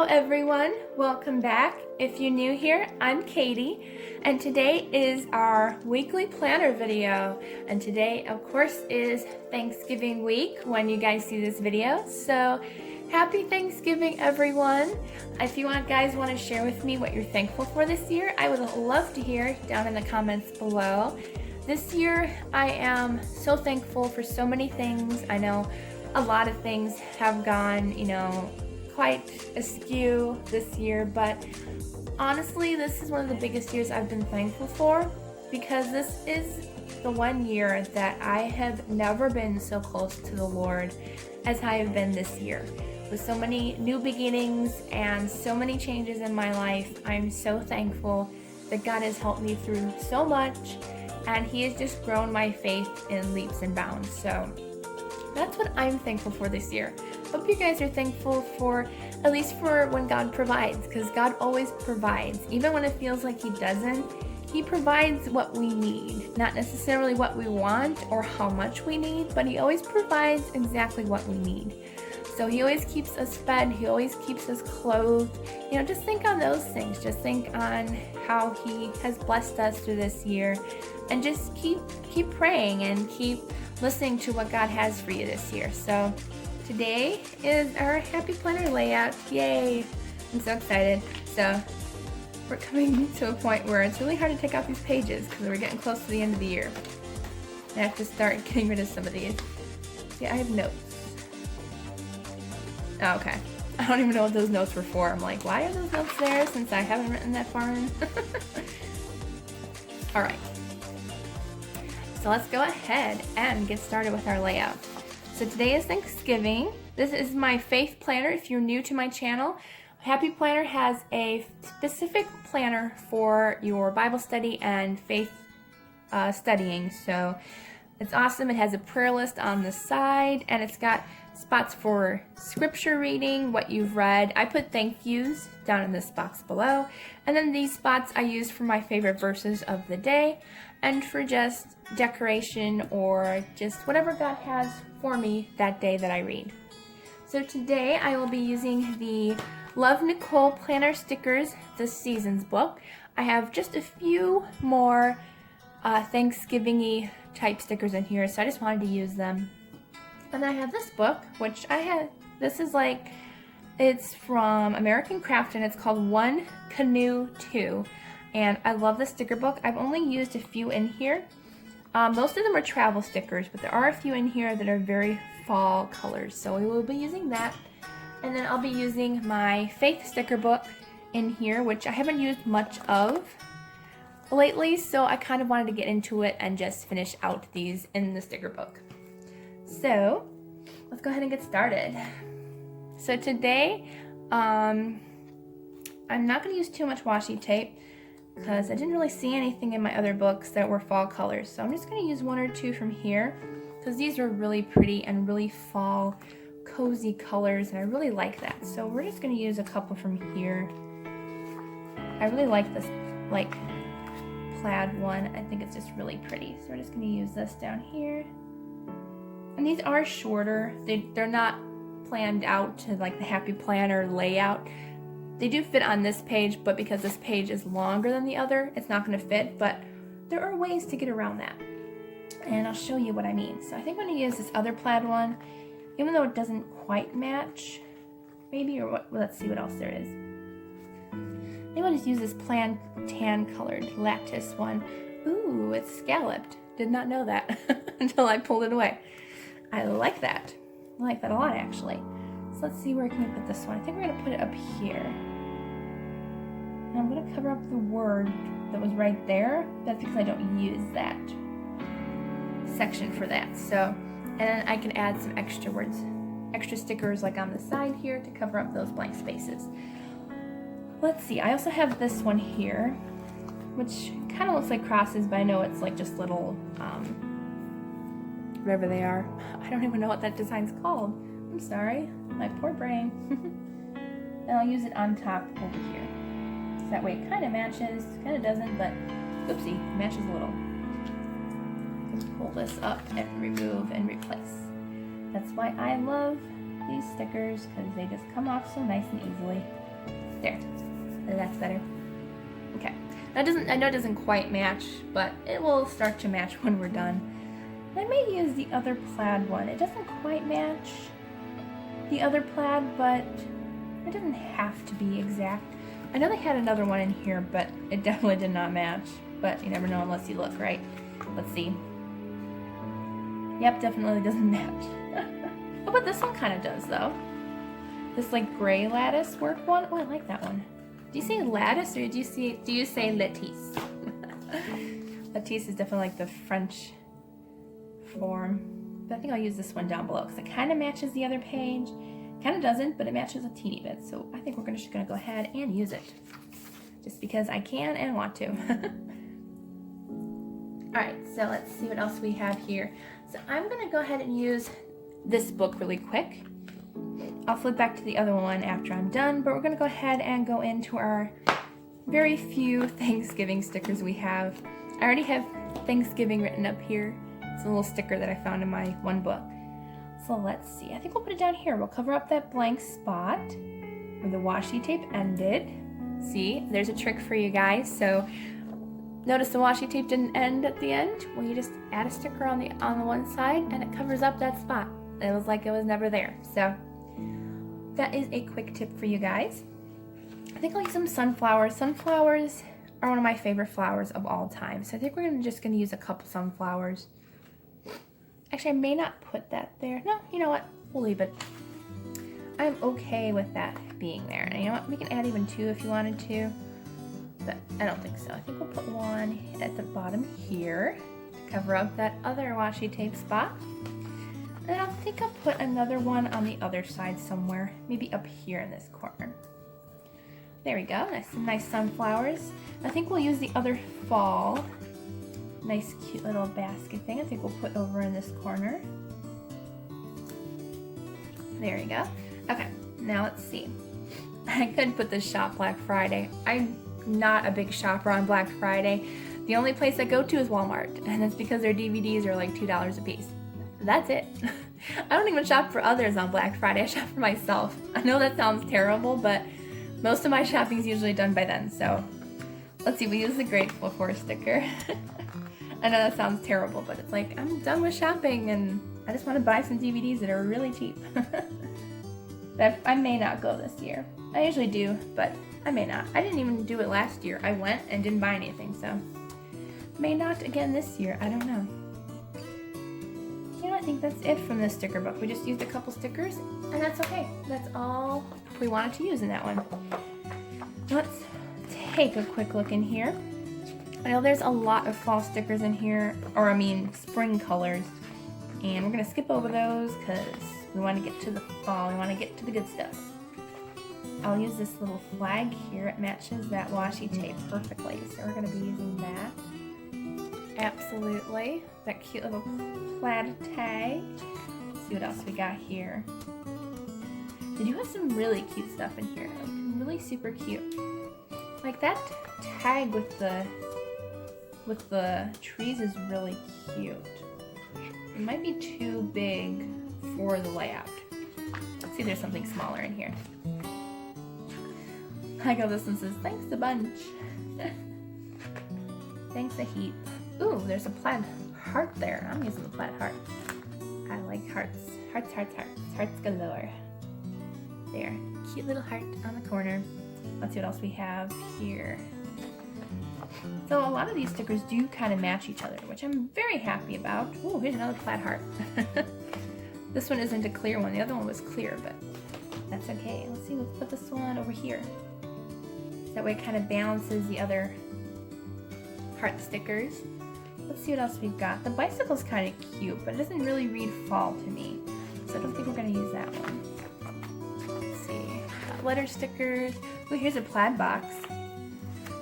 Hello everyone, welcome back. If you're new here, I'm Katie, and today is our weekly planner video. And today, of course, is Thanksgiving week when you guys see this video. So happy Thanksgiving, everyone. If you guys want to share with me what you're thankful for this year, I would love to hear down in the comments below. This year, I am so thankful for so many things. I know a lot of things have gone, quite askew this year, but honestly, this is one of the biggest years I've been thankful for, because this is the one year that I have never been so close to the Lord as I have been this year. With so many new beginnings and so many changes in my life, I'm so thankful that God has helped me through so much, and He has just grown my faith in leaps and bounds. So that's what I'm thankful for this year. Hope you guys are thankful for, at least for when God provides, because God always provides. Even when it feels like He doesn't, He provides what we need. Not necessarily what we want or how much we need, but He always provides exactly what we need. So He always keeps us fed, He always keeps us clothed. Just think on those things. Just think on how He has blessed us through this year, and just keep praying and keep listening to what God has for you this year. So today is our happy planner layout. Yay! I'm so excited. So we're coming to a point where it's really hard to take out these pages because we're getting close to the end of the year. I have to start getting rid of some of these. See, I have notes. Oh, okay. I don't even know what those notes were for. I'm like, why are those notes there since I haven't written that far in? Alright. So let's go ahead and get started with our layout. So today is Thanksgiving. This is my faith planner. If you're new to my channel, Happy Planner has a specific planner for your Bible study and faith studying. So it's awesome. It has a prayer list on the side, and it's got spots for scripture reading, what you've read. I put thank yous down in this box below. And then these spots I use for my favorite verses of the day, and for just decoration or just whatever God has for me that day that I read. So today I will be using the Love Nicole Planner Stickers, the Seasons book. I have just a few more Thanksgiving-y type stickers in here, so I just wanted to use them. And I have this book, which it's from American Craft, and it's called One Canoe 2. And I love the sticker book. I've only used a few in here. Most of them are travel stickers, but there are a few in here that are very fall colors. So we will be using that. And then I'll be using my faith sticker book in here, which I haven't used much of lately. So I kind of wanted to get into it and just finish out these in the sticker book. So let's go ahead and get started. So today, I'm not going to use too much washi tape, because I didn't really see anything in my other books that were fall colors. So I'm just going to use one or two from here, because these are really pretty and really fall cozy colors, and I really like that. So we're just going to use a couple from here. I really like this plaid one. I think it's just really pretty. So we're just going to use this down here. And these are shorter. They're not planned out to like the Happy Planner layout. They do fit on this page, but because this page is longer than the other, it's not going to fit, but there are ways to get around that. And I'll show you what I mean. So I think I'm going to use this other plaid one, even though it doesn't quite match, maybe, or what? Well, let's see what else there is. I think I'll just use this plaid tan colored lattice one. Ooh, it's scalloped. Did not know that until I pulled it away. I like that. I like that a lot, actually. So let's see, where can we put this one? I think we're going to put it up here. And I'm going to cover up the word that was right there. That's because I don't use that section for that. So, and then I can add some extra words, extra stickers like on the side here to cover up those blank spaces. Let's see, I also have this one here, which kind of looks like crosses, but I know it's like just little, whatever they are. I don't even know what that design's called. I'm sorry, my poor brain. And I'll use it on top over here. So that way it kind of matches, kind of doesn't, but oopsie, matches a little. Let's pull this up and remove and replace. That's why I love these stickers, because they just come off so nice and easily. There. That's better. Okay. That doesn't, I know it doesn't quite match, but it will start to match when we're done. I may use the other plaid one. It doesn't quite match the other plaid, but it doesn't have to be exact. I know they had another one in here, but it definitely did not match. But you never know unless you look, right? Let's see. Yep, definitely doesn't match. Oh, but this one kind of does, though. This like gray lattice work one. Oh, I like that one. Do you say lattice or do you say lattice? Lattice is definitely like the French form. But I think I'll use this one down below because it kind of matches the other page. Kind of doesn't, but it matches a teeny bit. So I think we're just gonna go ahead and use it. Just because I can and want to. Alright, so let's see what else we have here. So I'm gonna go ahead and use this book really quick. I'll flip back to the other one after I'm done, but we're gonna go ahead and go into our very few Thanksgiving stickers we have. I already have Thanksgiving written up here. It's a little sticker that I found in my one book. So let's see, I think we'll put it down here. We'll cover up that blank spot where the washi tape ended. See, there's a trick for you guys. So notice the washi tape didn't end at the end. Well, you just add a sticker on the one side and it covers up that spot. It was like it was never there. So that is a quick tip for you guys. I think I'll use some sunflowers. Sunflowers are one of my favorite flowers of all time. So I think we're just gonna use a couple sunflowers. Actually, I may not put that there. No, you know what? We'll leave it. I'm okay with that being there. And you know what? We can add even 2 if you wanted to. But I don't think so. I think we'll put one at the bottom here to cover up that other washi tape spot. And I think I'll put another one on the other side somewhere. Maybe up here in this corner. There we go. Some nice sunflowers. I think we'll use the other fall. Nice cute little basket thing. I think we'll put over in this corner. There we go. Okay, now let's see. I could put this shop Black Friday. I'm not a big shopper on Black Friday. The only place I go to is Walmart, and it's because their DVDs are like $2 a piece. That's it. I don't even shop for others on Black Friday. I shop for myself. I know that sounds terrible, but most of my shopping is usually done by then. So let's see, we use the Grateful For sticker. I know that sounds terrible, but it's like, I'm done with shopping and I just want to buy some DVDs that are really cheap. But I may not go this year. I usually do, but I may not. I didn't even do it last year. I went and didn't buy anything, so may not again this year. I don't know. You know, I think that's it from this sticker book. We just used a couple stickers, and that's okay. That's all we wanted to use in that one. Let's take a quick look in here. I know there's a lot of fall stickers in here, or I mean spring colors, and we're going to skip over those because we want to get to the fall, we want to get to the good stuff. I'll use this little flag here, it matches that washi tape perfectly, so we're going to be using that. Absolutely. That cute little plaid tag. Let's see what else we got here. They do have some really cute stuff in here, like really super cute. Like that tag with the trees is really cute. It might be too big for the layout. Let's see if there's something smaller in here. I go, this one says, thanks a bunch. Thanks a heap. Ooh, there's a plaid heart there. I'm using the plaid heart. I like hearts. Hearts, hearts, hearts. Hearts galore. There. Cute little heart on the corner. Let's see what else we have here. So a lot of these stickers do kind of match each other, which I'm very happy about. Ooh, here's another plaid heart. This one isn't a clear one. The other one was clear, but that's okay. Let's see, let's put this one over here. That way it kind of balances the other heart stickers. Let's see what else we've got. The bicycle's kind of cute, but it doesn't really read fall to me. So I don't think we're going to use that one. Let's see. Got letter stickers. Ooh, here's a plaid box.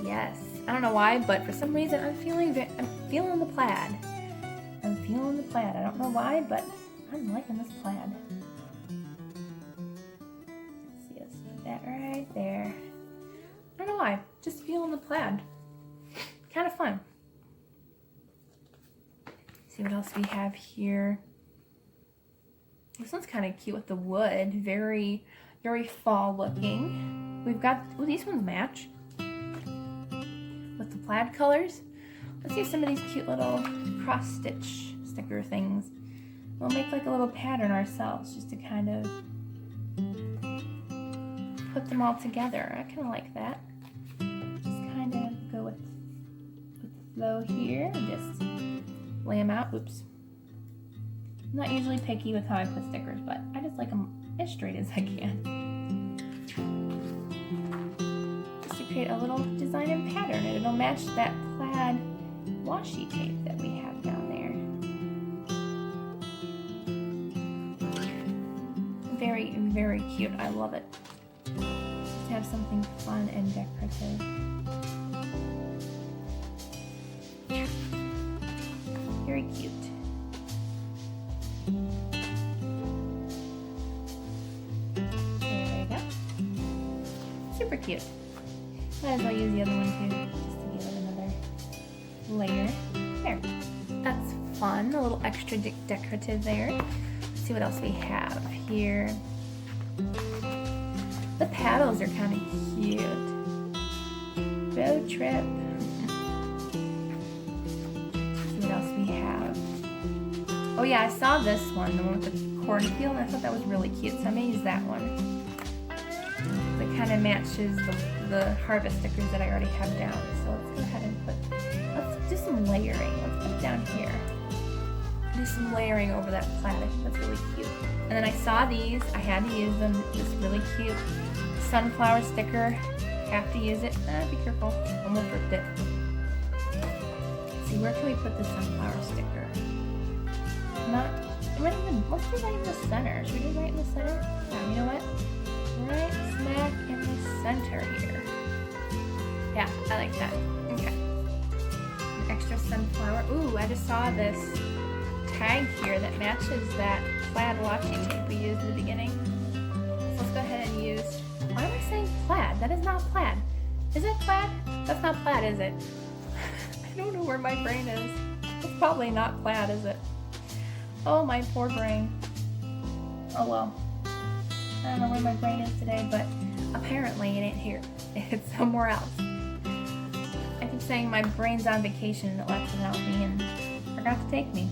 Yes. I don't know why, but for some reason I'm feeling the plaid. I'm feeling the plaid. I don't know why, but I'm liking this plaid. Let's see, let's put that right there. I don't know why, just feeling the plaid. Kind of fun. See what else we have here. This one's kind of cute with the wood. Very, very fall looking. We've got, oh, these ones match with the plaid colors. Let's use some of these cute little cross stitch sticker things. We'll make like a little pattern ourselves just to kind of put them all together. I kind of like that. Just kind of go with the flow here and just lay them out. Oops. I'm not usually picky with how I put stickers, but I just like them as straight as I can. Just to create a little design and pattern, and it'll match that plaid washi tape that we have down there. Very, very cute. I love it. Just to have something fun and decorative. Very cute. There we go. Super cute. Might as well use the other one too, just to give it another layer. There. That's fun. A little extra decorative there. Let's see what else we have here. The paddles are kind of cute. Road trip. Let's see what else we have. Oh yeah, I saw this one, the one with the cornfield, and I thought that was really cute, so I may use that one. It kind of matches the harvest stickers that I already have down. So let's go ahead and let's do some layering. Let's put it down here. Do some layering over that plaid. I think that's really cute. And then I saw these. I had to use them. This really cute sunflower sticker. Have to use it. Be careful. Almost ripped it. Let's see, where can we put the sunflower sticker? Let's do right in the center. Should we do right in the center? Yeah, you know what? Right smack in the center here. Yeah, I like that. Okay. An extra sunflower. Ooh, I just saw this tag here that matches that plaid washi tape we used in the beginning. So let's go ahead and use, why am I saying plaid? That is not plaid. Is it plaid? That's not plaid, is it? I don't know where my brain is. It's probably not plaid, is it? Oh, my poor brain. Oh well. I don't know where my brain is today, but apparently it ain't here. It's somewhere else. I keep saying my brain's on vacation and it left without me and forgot to take me.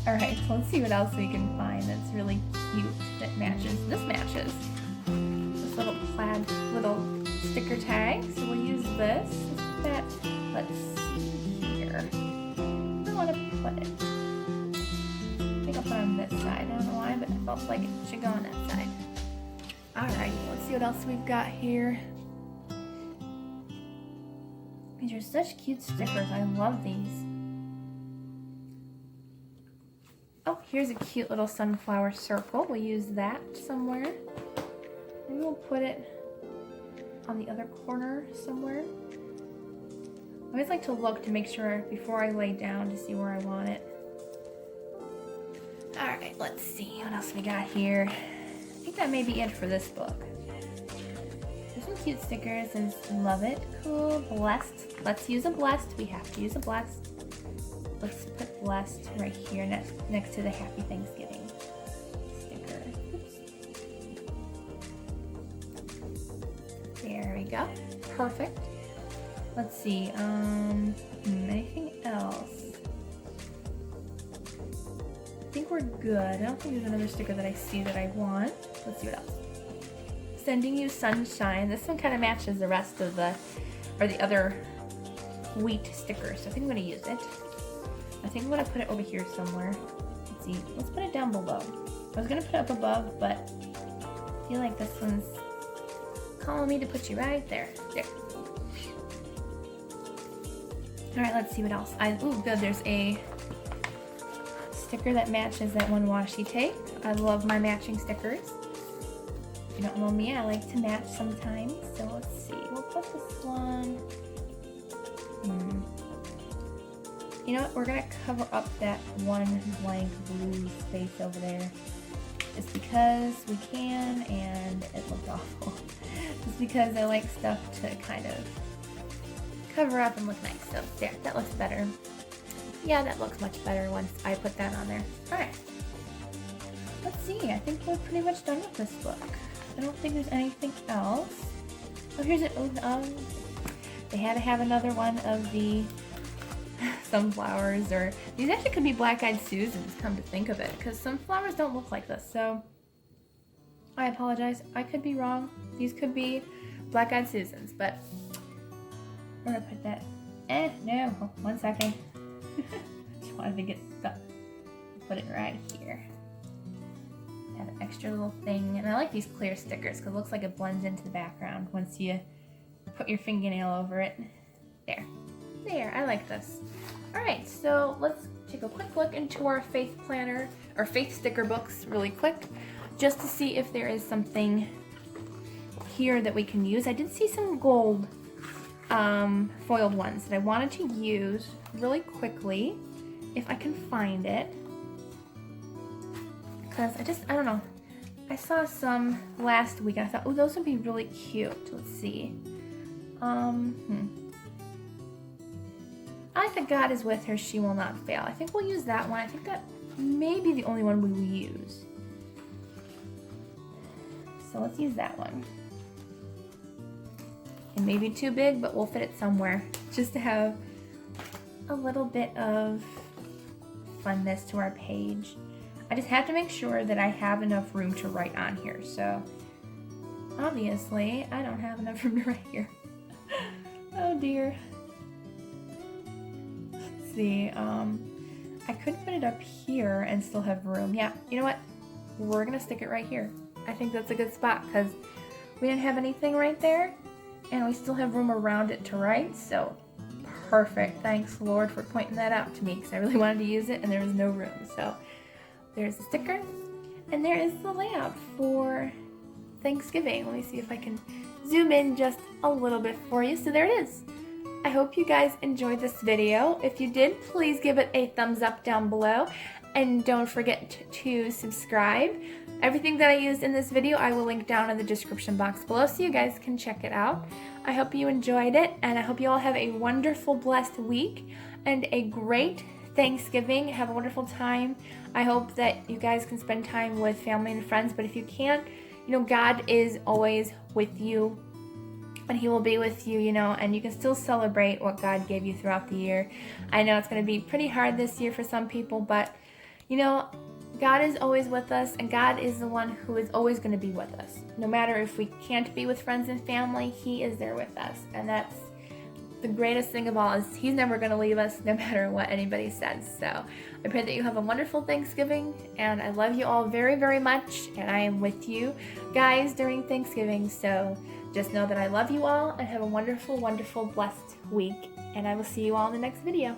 Alright, so let's see what else we can find that's really cute that matches. This matches. This little plaid little sticker tag. So we'll use this. Let's see here. Where do I want to put it? I think I'll put it on this side. I don't know why, but I felt like it should go on that side. Alright, let's see what else we've got here. These are such cute stickers. I love these. Oh, here's a cute little sunflower circle. We'll use that somewhere. Maybe we'll put it on the other corner somewhere. I always like to look to make sure before I lay down to see where I want it. Alright, let's see what else we got here. I think that may be it for this book. There's some cute stickers. There's love it, cool, blessed. Let's use a blessed. We have to use a blessed. Let's put blessed right here next to the Happy Thanksgiving sticker. Oops. There we go. Perfect. Let's see. Anything else? I think we're good. I don't think there's another sticker that I see that I want. Let's see what else. Sending you sunshine. This one kind of matches the rest of the other wheat stickers. So I think I'm going to use it. I think I'm going to put it over here somewhere. Let's see. Let's put it down below. I was going to put it up above, but I feel like this one's calling me to put you right there. There. Alright, let's see what else. Ooh, good. There's a sticker that matches that one washi tape. I love my matching stickers. If you don't know me, I like to match sometimes. So let's see. We'll put this one. You know what? We're going to cover up that one blank blue space over there. Just because we can, and it looks awful. Just because I like stuff to kind of cover up and look nice. So there, that looks better. Yeah, that looks much better once I put that on there. Alright. Let's see. I think we're pretty much done with this book. I don't think there's anything else. Oh, here's it. Oh, they had to have another one of the sunflowers, or these actually could be black-eyed Susans, come to think of it, because some flowers don't look like this, so I apologize. I could be wrong. These could be black-eyed Susans, but we're gonna put that. No, 1 second. Just wanted to get stuck. Put it right here. Have an extra little thing, and I like these clear stickers because it looks like it blends into the background once you put your fingernail over it. There, I like this. Alright, so let's take a quick look into our Faith planner, or Faith sticker books really quick, just to see if there is something here that we can use. I did see some gold foiled ones that I wanted to use really quickly, if I can find it. Because I don't know. I saw some last week and I thought, oh, those would be really cute. Let's see. I like that God is with her, she will not fail. I think we'll use that one. I think that may be the only one we will use. So let's use that one. It may be too big, but we'll fit it somewhere. Just to have a little bit of funness to our page. I just have to make sure that I have enough room to write on here. So obviously I don't have enough room to write here. Oh dear. Let's see, I could put it up here and still have room. Yeah, you know what? We're gonna stick it right here. I think that's a good spot because we didn't have anything right there and we still have room around it to write, so perfect. Thanks, Lord, for pointing that out to me because I really wanted to use it and there was no room. So there's the sticker and there is the layout for Thanksgiving. Let me see if I can zoom in just a little bit for you. So there it is. I hope you guys enjoyed this video. If you did, please give it a thumbs up down below and don't forget to subscribe. Everything that I used in this video I will link down in the description box below so you guys can check it out. I hope you enjoyed it and I hope you all have a wonderful, blessed week and a great Thanksgiving. Have a wonderful time. I hope that you guys can spend time with family and friends, but if you can't, you know, God is always with you and He will be with you, you know, and you can still celebrate what God gave you throughout the year. I know it's going to be pretty hard this year for some people, but, you know, God is always with us, and God is the one who is always going to be with us. No matter if we can't be with friends and family, He is there with us, and that's the greatest thing of all, is He's never going to leave us no matter what anybody says. So I pray that you have a wonderful Thanksgiving, and I love you all very, very much, and I am with you guys during Thanksgiving. So just know that I love you all and have a wonderful, wonderful, blessed week, and I will see you all in the next video.